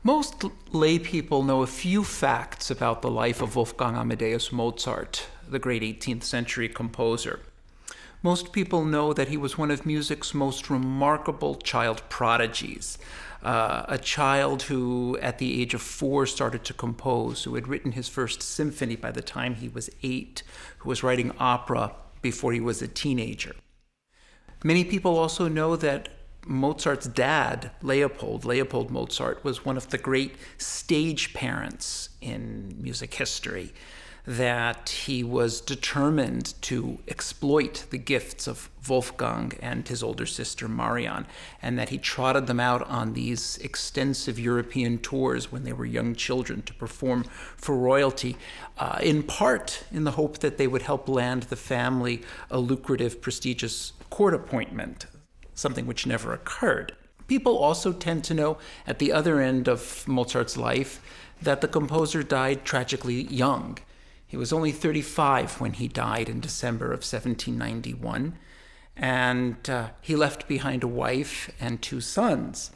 Most lay people know a few facts about the life of Wolfgang Amadeus Mozart, the great 18th century composer. Most people know that he was one of music's most remarkable child prodigies, a child who, at the age of 4, started to compose, who had written his first symphony by the time he was 8, who was writing opera before he was a teenager. Many people also know that Mozart's dad, Leopold Mozart, was one of the great stage parents in music history, that he was determined to exploit the gifts of Wolfgang and his older sister Marion, and that he trotted them out on these extensive European tours when they were young children to perform for royalty, in part in the hope that they would help land the family a lucrative, prestigious court appointment, something which never occurred. People also tend to know, at the other end of Mozart's life, that the composer died tragically young. He was only 35 when he died in December of 1791, and he left behind a wife and 2 sons.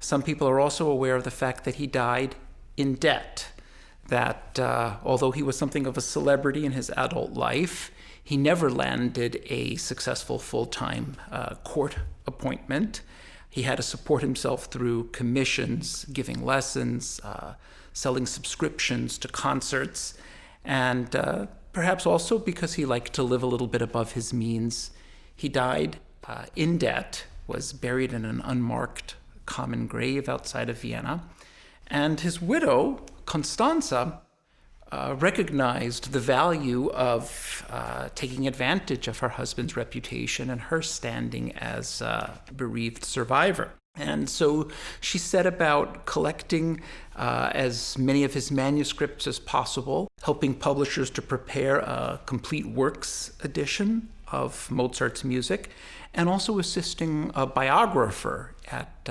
Some people are also aware of the fact that he died in debt, that although he was something of a celebrity in his adult life, he never landed a successful full-time court appointment. He had to support himself through commissions, giving lessons, selling subscriptions to concerts, and perhaps also because he liked to live a little bit above his means. He died in debt, was buried in an unmarked common grave outside of Vienna, and his widow, Constanza, recognized the value of taking advantage of her husband's reputation and her standing as a bereaved survivor. And so she set about collecting as many of his manuscripts as possible, helping publishers to prepare a complete works edition of Mozart's music, and also assisting a biographer at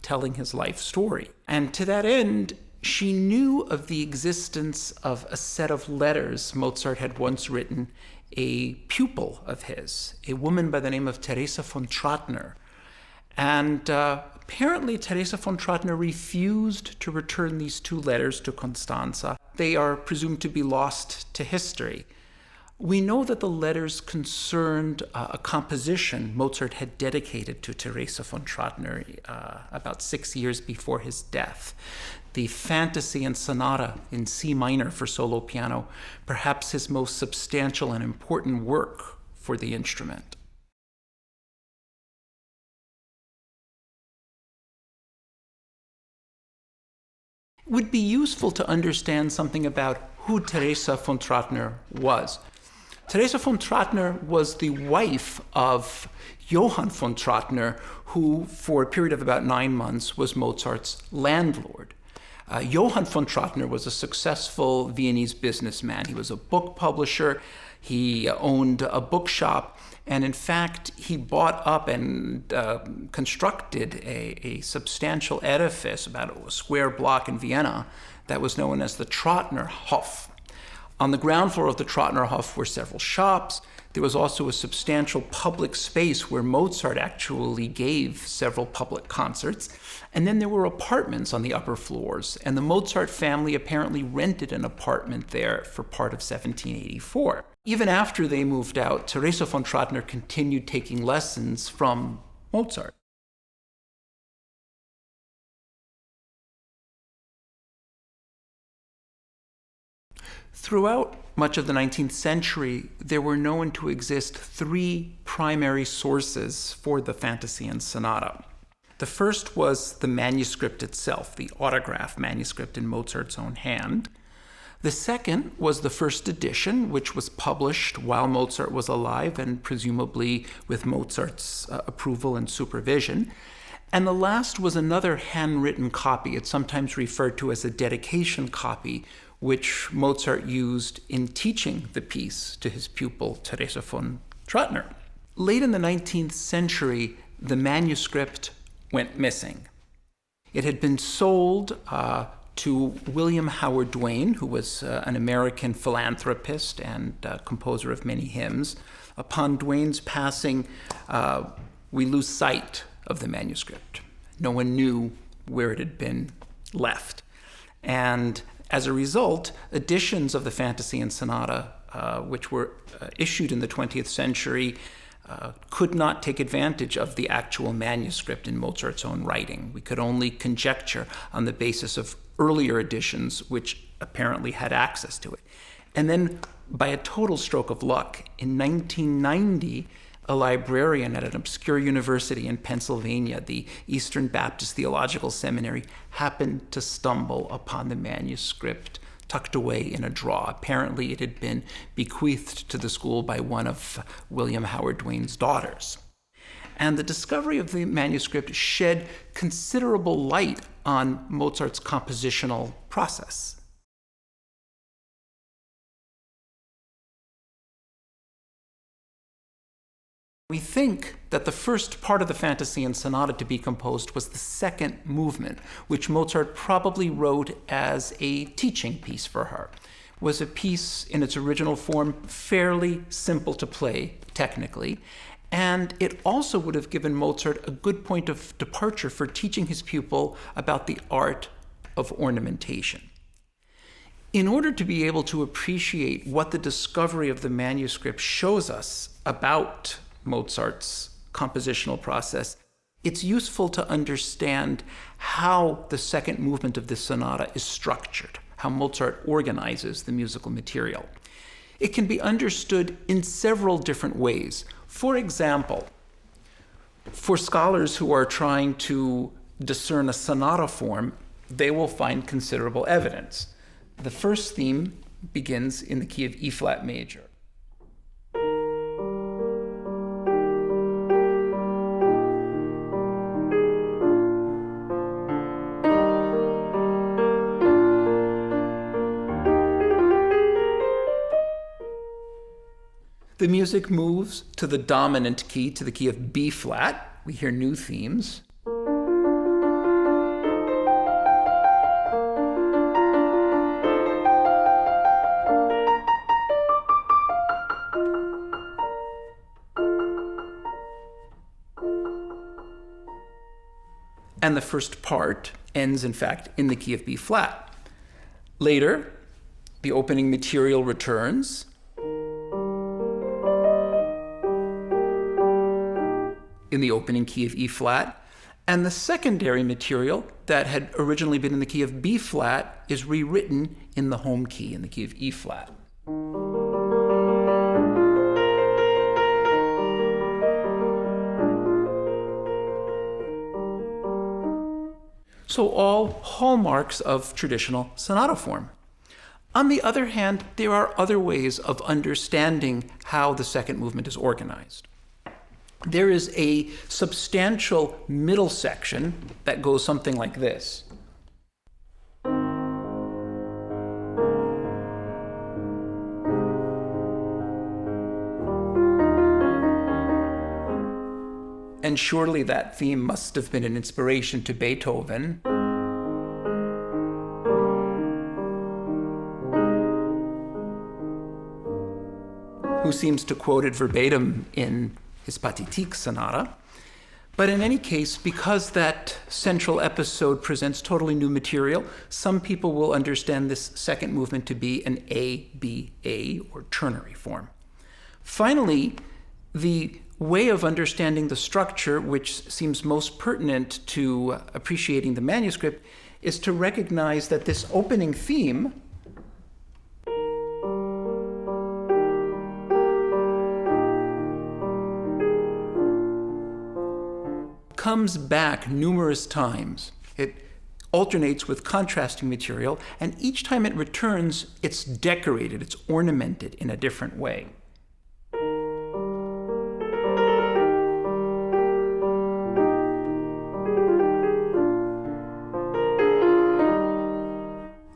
telling his life story. And to that end, she knew of the existence of a set of letters Mozart had once written a pupil of his, a woman by the name of Teresa von Trattner. And apparently Teresa von Trattner refused to return these 2 letters to Constanza. They are presumed to be lost to history. We know that the letters concerned a composition Mozart had dedicated to Teresa von Trattner about 6 years before his death. The Fantasy and Sonata in C minor for solo piano, perhaps his most substantial and important work for the instrument. It would be useful to understand something about who Teresa von Trattner was. Teresa von Trattner was the wife of Johann von Trattner, who, for a period of about 9 months, was Mozart's landlord. Johann von Trattner was a successful Viennese businessman. He was a book publisher. He owned a bookshop. And in fact, he bought up and constructed a substantial edifice, about a square block in Vienna, that was known as the Trattner Hof. On the ground floor of the Trattner Hof were several shops. There was also a substantial public space where Mozart actually gave several public concerts. And then there were apartments on the upper floors. And the Mozart family apparently rented an apartment there for part of 1784. Even after they moved out, Teresa von Trattner continued taking lessons from Mozart. Throughout much of the 19th century, there were known to exist 3 primary sources for the Fantasy and Sonata. The first was the manuscript itself, the autograph manuscript in Mozart's own hand. The second was the first edition, which was published while Mozart was alive and presumably with Mozart's approval and supervision. And the last was another handwritten copy. It's sometimes referred to as a dedication copy, which Mozart used in teaching the piece to his pupil, Teresa von Trattner. Late in the 19th century, the manuscript went missing. It had been sold to William Howard Duane, who was an American philanthropist and composer of many hymns. Upon Duane's passing, we lose sight of the manuscript. No one knew where it had been left. And as a result, editions of the Fantasy and Sonata, which were issued in the 20th century, could not take advantage of the actual manuscript in Mozart's own writing. We could only conjecture on the basis of earlier editions, which apparently had access to it. And then, by a total stroke of luck, in 1990, a librarian at an obscure university in Pennsylvania, the Eastern Baptist Theological Seminary, happened to stumble upon the manuscript tucked away in a drawer. Apparently, it had been bequeathed to the school by one of William Howard Duane's daughters. And the discovery of the manuscript shed considerable light on Mozart's compositional process. We think that the first part of the Fantasy and Sonata to be composed was the second movement, which Mozart probably wrote as a teaching piece for her. It was a piece in its original form fairly simple to play technically, and it also would have given Mozart a good point of departure for teaching his pupil about the art of ornamentation. In order to be able to appreciate what the discovery of the manuscript shows us about Mozart's compositional process, it's useful to understand how the second movement of this sonata is structured, how Mozart organizes the musical material. It can be understood in several different ways. For example, for scholars who are trying to discern a sonata form, they will find considerable evidence. The first theme begins in the key of E flat major. The music moves to the dominant key, to the key of B flat. We hear new themes. And the first part ends, in fact, in the key of B flat. Later, the opening material returns. In the opening key of E flat, and the secondary material that had originally been in the key of B flat is rewritten in the home key, in the key of E flat. So all hallmarks of traditional sonata form. On the other hand, there are other ways of understanding how the second movement is organized. There is a substantial middle section that goes something like this. And surely that theme must have been an inspiration to Beethoven. Who seems to quote it verbatim in his Pathétique Sonata. But in any case, because that central episode presents totally new material, some people will understand this second movement to be an A-B-A or ternary form. Finally, the way of understanding the structure, which seems most pertinent to appreciating the manuscript, is to recognize that this opening theme comes back numerous times. It alternates with contrasting material, and each time it returns, it's decorated, it's ornamented in a different way.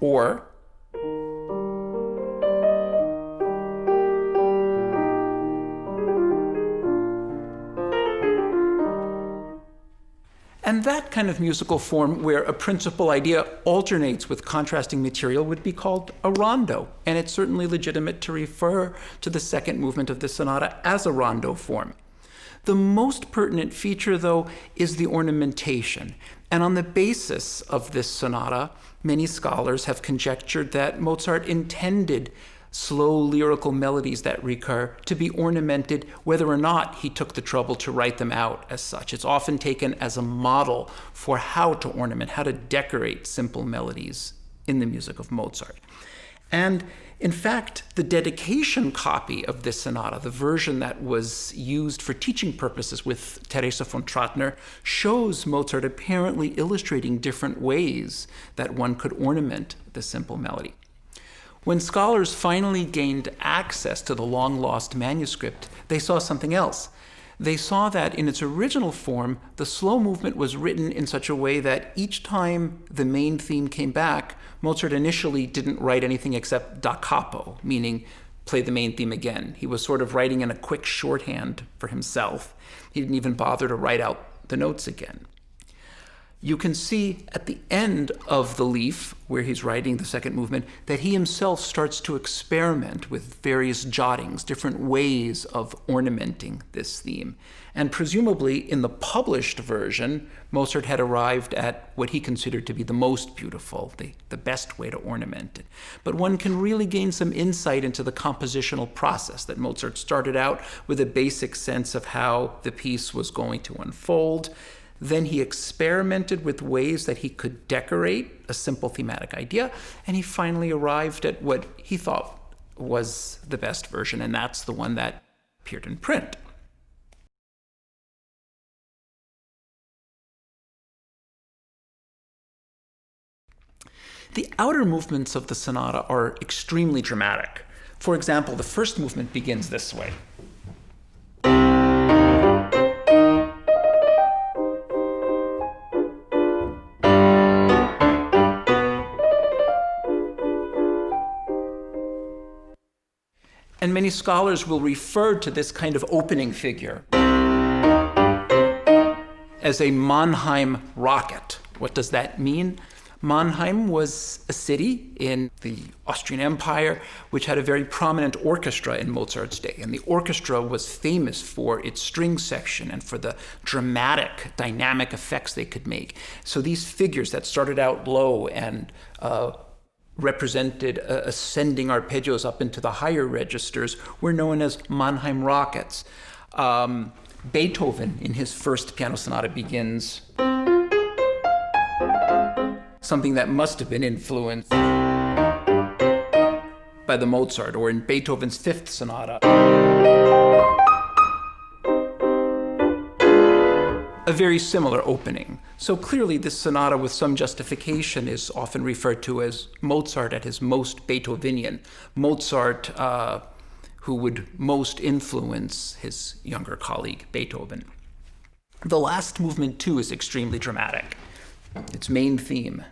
Or and that kind of musical form where a principal idea alternates with contrasting material would be called a rondo. And it's certainly legitimate to refer to the second movement of the sonata as a rondo form. The most pertinent feature, though, is the ornamentation. And on the basis of this sonata, many scholars have conjectured that Mozart intended slow lyrical melodies that recur to be ornamented whether or not he took the trouble to write them out as such. It's often taken as a model for how to ornament, how to decorate simple melodies in the music of Mozart. And in fact, the dedication copy of this sonata, the version that was used for teaching purposes with Teresa von Trattner, shows Mozart apparently illustrating different ways that one could ornament the simple melody. When scholars finally gained access to the long-lost manuscript, they saw something else. They saw that in its original form, the slow movement was written in such a way that each time the main theme came back, Mozart initially didn't write anything except da capo, meaning play the main theme again. He was sort of writing in a quick shorthand for himself. He didn't even bother to write out the notes again. You can see at the end of the leaf, where he's writing the second movement, that he himself starts to experiment with various jottings, different ways of ornamenting this theme. And presumably, in the published version, Mozart had arrived at what he considered to be the most beautiful, the best way to ornament it. But one can really gain some insight into the compositional process, that Mozart started out with a basic sense of how the piece was going to unfold. Then he experimented with ways that he could decorate a simple thematic idea, and he finally arrived at what he thought was the best version, and that's the one that appeared in print. The outer movements of the sonata are extremely dramatic. For example, the first movement begins this way. And many scholars will refer to this kind of opening figure as a Mannheim rocket. What does that mean? Mannheim was a city in the Austrian Empire which had a very prominent orchestra in Mozart's day. And the orchestra was famous for its string section and for the dramatic, dynamic effects they could make. So these figures that started out low and represented ascending arpeggios up into the higher registers were known as Mannheim rockets. Beethoven, in his first piano sonata, begins something that must have been influenced by the Mozart, or in Beethoven's fifth sonata, a very similar opening. So clearly this sonata, with some justification, is often referred to as Mozart at his most Beethovenian. Mozart who would most influence his younger colleague, Beethoven. The last movement, too, is extremely dramatic. Its main theme.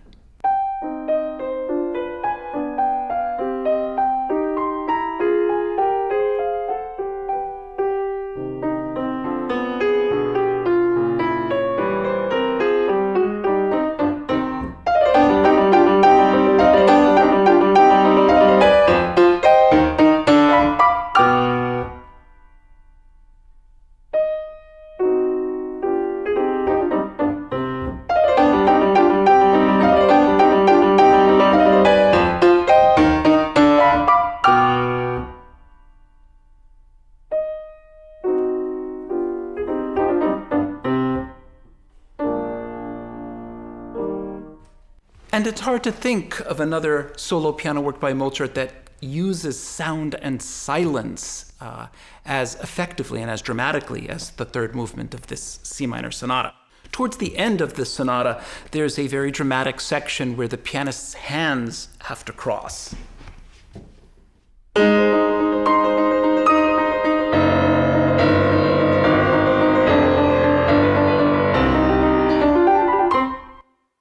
And it's hard to think of another solo piano work by Mozart that uses sound and silence as effectively and as dramatically as the third movement of this C minor sonata. Towards the end of this sonata, there's a very dramatic section where the pianist's hands have to cross.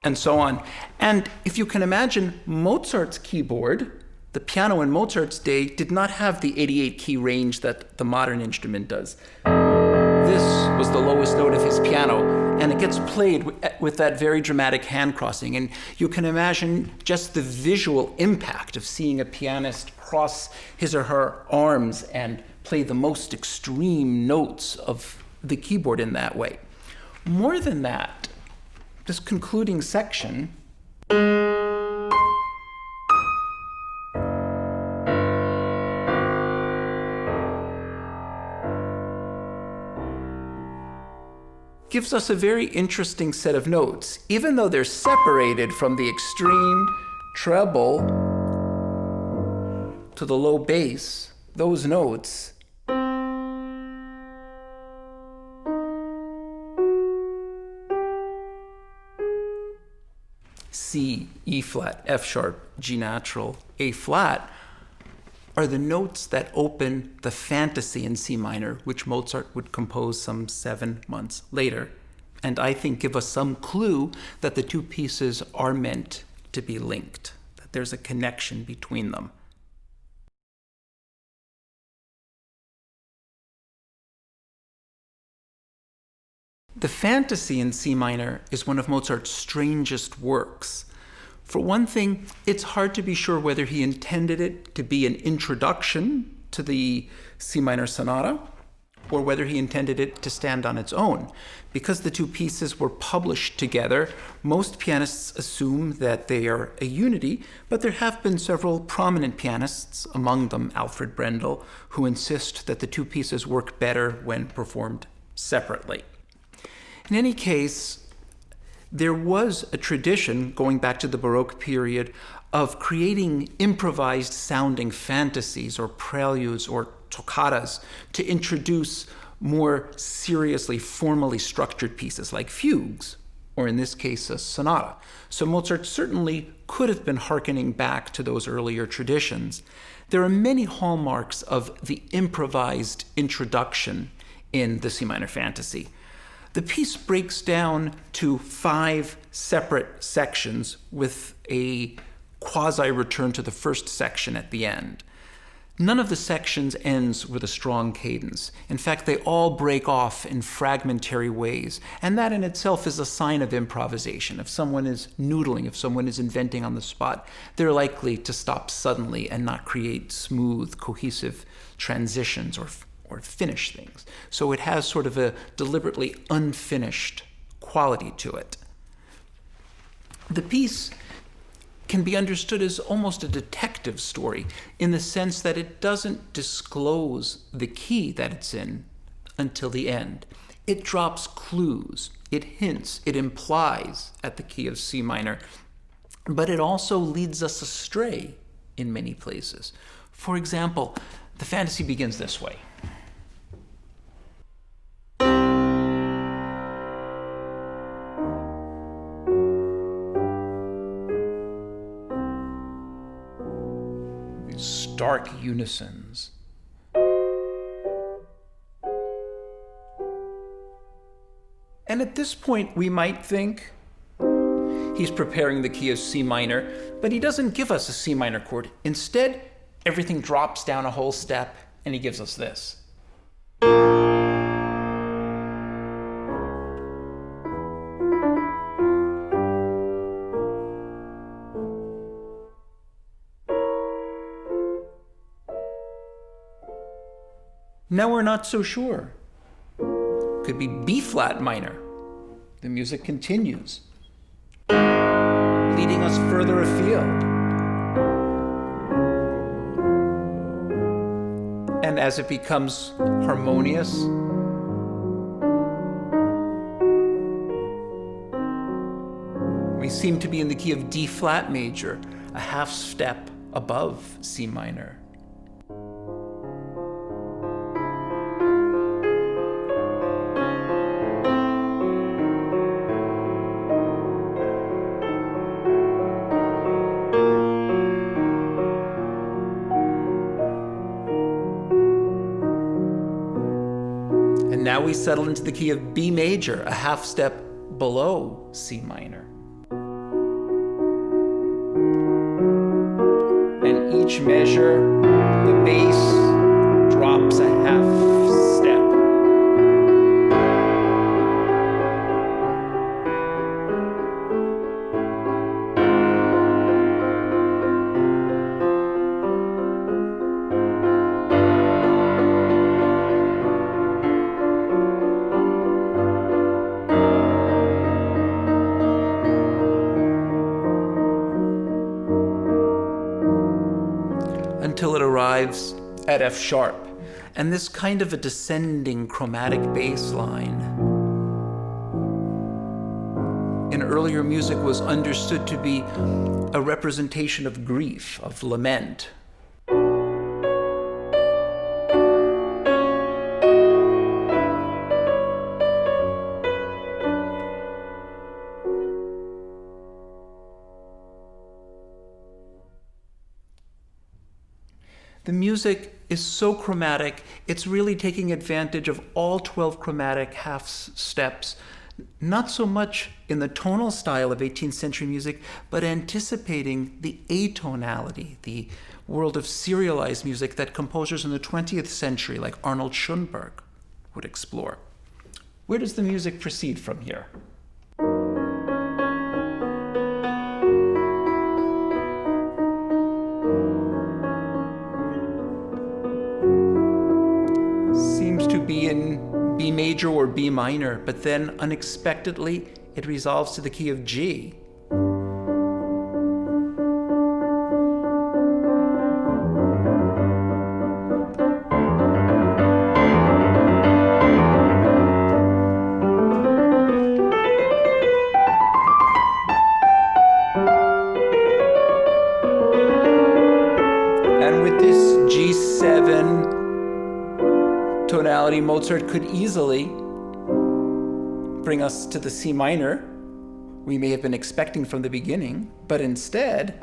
And so on. And if you can imagine, Mozart's keyboard, the piano in Mozart's day, did not have the 88 key range that the modern instrument does. This was the lowest note of his piano, and it gets played with that very dramatic hand crossing. And you can imagine just the visual impact of seeing a pianist cross his or her arms and play the most extreme notes of the keyboard in that way. More than that, this concluding section gives us a very interesting set of notes. Even though they're separated from the extreme treble to the low bass, those notes C, E flat, F sharp, G natural, A flat are the notes that open the fantasy in C minor, which Mozart would compose some 7 months later, and I think give us some clue that the two pieces are meant to be linked, that there's a connection between them. The fantasy in C minor is one of Mozart's strangest works. For one thing, it's hard to be sure whether he intended it to be an introduction to the C minor sonata or whether he intended it to stand on its own. Because the two pieces were published together, most pianists assume that they are a unity, but there have been several prominent pianists, among them Alfred Brendel, who insist that the two pieces work better when performed separately. In any case, there was a tradition, going back to the Baroque period, of creating improvised sounding fantasies or preludes or toccatas to introduce more seriously, formally structured pieces like fugues, or in this case, a sonata. So Mozart certainly could have been hearkening back to those earlier traditions. There are many hallmarks of the improvised introduction in the C minor fantasy. The piece breaks down to 5 separate sections with a quasi-return to the first section at the end. None of the sections ends with a strong cadence. In fact, they all break off in fragmentary ways, and that in itself is a sign of improvisation. If someone is noodling, if someone is inventing on the spot, they're likely to stop suddenly and not create smooth, cohesive transitions or finish things. So it has sort of a deliberately unfinished quality to it. The piece can be understood as almost a detective story in the sense that it doesn't disclose the key that it's in until the end. It drops clues, it hints, it implies at the key of C minor, but it also leads us astray in many places. For example, the fantasy begins this way. Stark unisons. And at this point, we might think he's preparing the key of C minor, but he doesn't give us a C minor chord. Instead, everything drops down a whole step, and he gives us this. Now we're not so sure. Could be B flat minor. The music continues, leading us further afield. And as it becomes harmonious, we seem to be in the key of D flat major, a half step above C minor. Now we settle into the key of B major, a half step below C minor. And each measure, the bass drops a half step. arrives at F sharp. And this kind of a descending chromatic bass line in earlier music was understood to be a representation of grief, of lament. The music is so chromatic, it's really taking advantage of all 12 chromatic half steps, not so much in the tonal style of 18th century music, but anticipating the atonality, the world of serialized music that composers in the 20th century, like Arnold Schoenberg, would explore. Where does the music proceed from here? Be in B major or B minor, but then unexpectedly it resolves to the key of G. And with this G7 tonality, Mozart could easily bring us to the C minor we may have been expecting from the beginning, but instead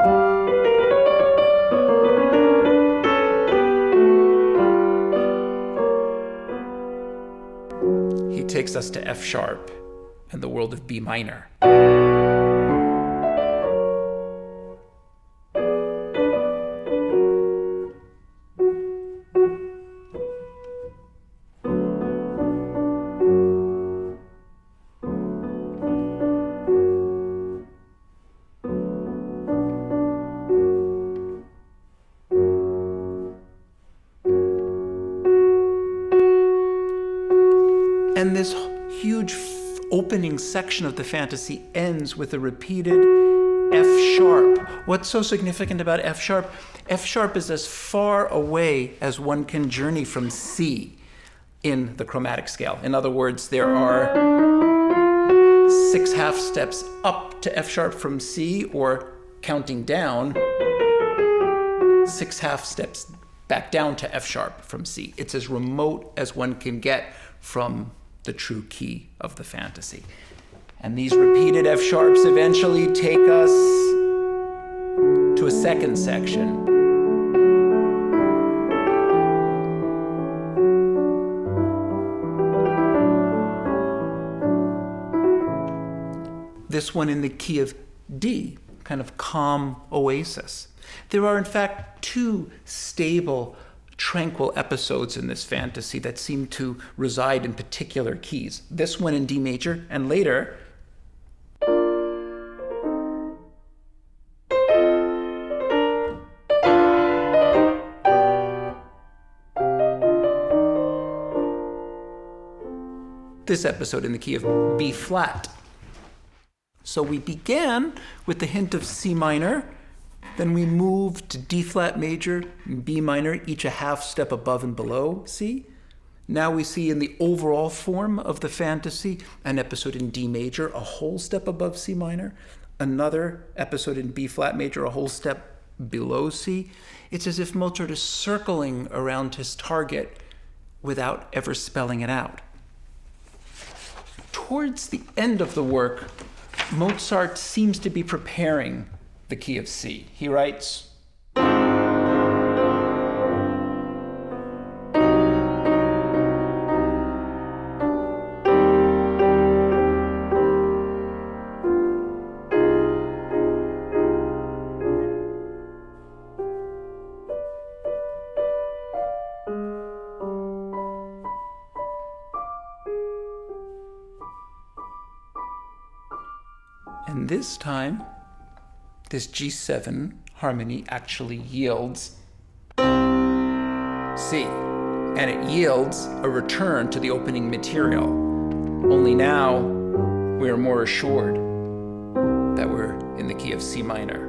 he takes us to F sharp and the world of B minor. And this huge opening section of the fantasy ends with a repeated F sharp. What's so significant about F sharp? F sharp is as far away as one can journey from C in the chromatic scale. In other words, there are 6 half steps up to F sharp from C, or counting down, 6 half steps back down to F sharp from C. It's as remote as one can get from the true key of the fantasy. And these repeated F sharps eventually take us to a second section. This one in the key of D, kind of calm oasis. There are in fact 2 stable, tranquil episodes in this fantasy that seem to reside in particular keys. This one in D major, and later this episode in the key of B flat. So we began with the hint of C minor, then we moved to D flat major, B minor, each a half step above and below C. Now we see in the overall form of the fantasy an episode in D major, a whole step above C minor, another episode in B flat major, a whole step below C. It's as if Mozart is circling around his target without ever spelling it out. Towards the end of the work, Mozart seems to be preparing the key of C. He writes, and this time, this G7 harmony actually yields C, and it yields a return to the opening material. Only now we are more assured that we're in the key of C minor.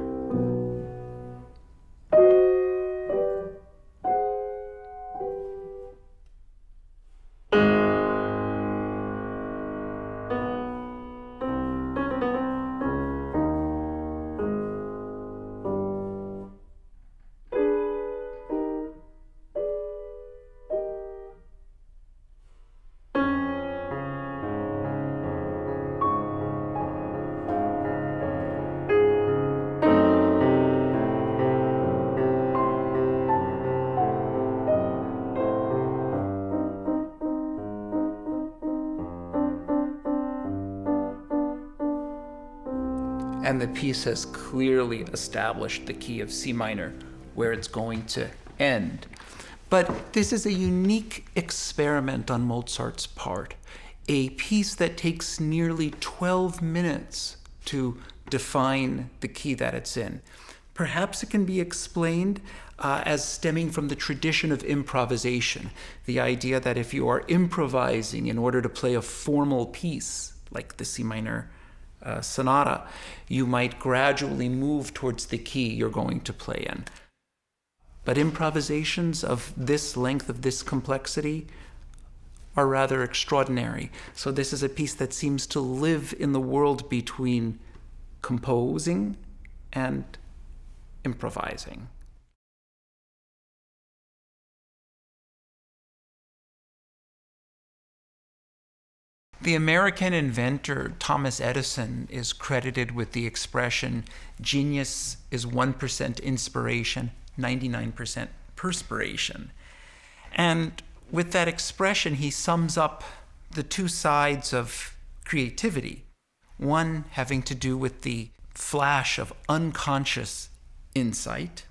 and the piece has clearly established the key of C minor, where it's going to end. But this is a unique experiment on Mozart's part, a piece that takes nearly 12 minutes to define the key that it's in. Perhaps it can be explained as stemming from the tradition of improvisation, the idea that if you are improvising in order to play a formal piece, like the C minor sonata, you might gradually move towards the key you're going to play in. But improvisations of this length, of this complexity, are rather extraordinary. So this is a piece that seems to live in the world between composing and improvising. The American inventor Thomas Edison is credited with the expression, "Genius is 1% inspiration, 99% perspiration." And with that expression, he sums up the two sides of creativity. One having to do with the flash of unconscious insight,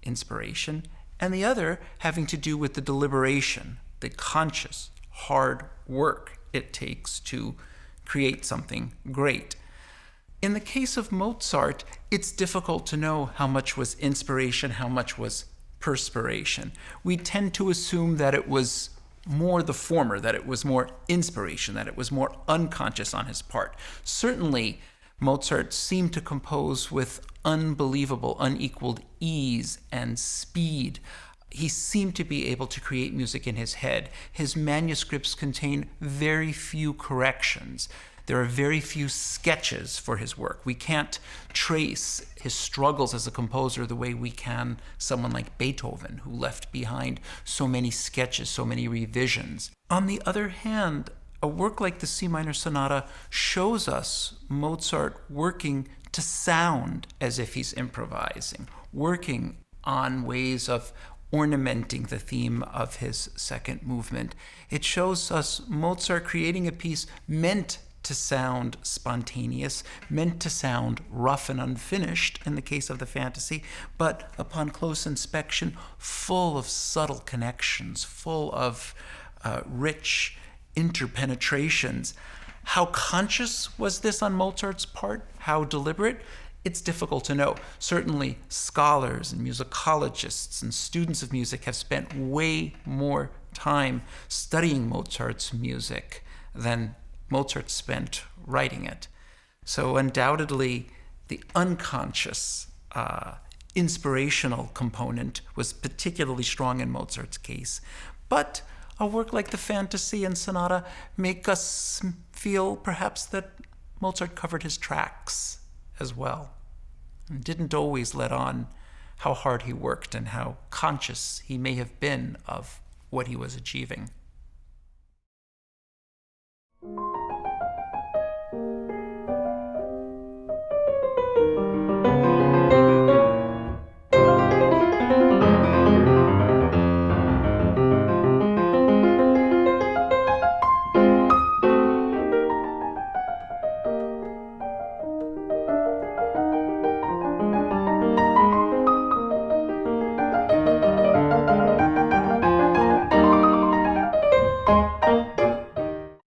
inspiration, and the other having to do with the deliberation, the conscious, hard work it takes to create something great. In the case of Mozart, it's difficult to know how much was inspiration, how much was perspiration. We tend to assume that it was more the former, that it was more inspiration, that it was more unconscious on his part. Certainly, Mozart seemed to compose with unbelievable, unequaled ease and speed. He seemed to be able to create music in his head. His manuscripts contain very few corrections. There are very few sketches for his work. We can't trace his struggles as a composer the way we can someone like Beethoven, who left behind so many sketches, so many revisions. On the other hand, a work like the C minor sonata shows us Mozart working to sound as if he's improvising, working on ways of ornamenting the theme of his second movement. It shows us Mozart creating a piece meant to sound spontaneous, meant to sound rough and unfinished in the case of the fantasy, but upon close inspection, full of subtle connections, full of rich interpenetrations. How conscious was this on Mozart's part? How deliberate? It's difficult to know. Certainly, scholars and musicologists and students of music have spent way more time studying Mozart's music than Mozart spent writing it. So undoubtedly, the unconscious, inspirational component was particularly strong in Mozart's case. But a work like the Fantasy and Sonata make us feel perhaps that Mozart covered his tracks as well, and didn't always let on how hard he worked and how conscious he may have been of what he was achieving.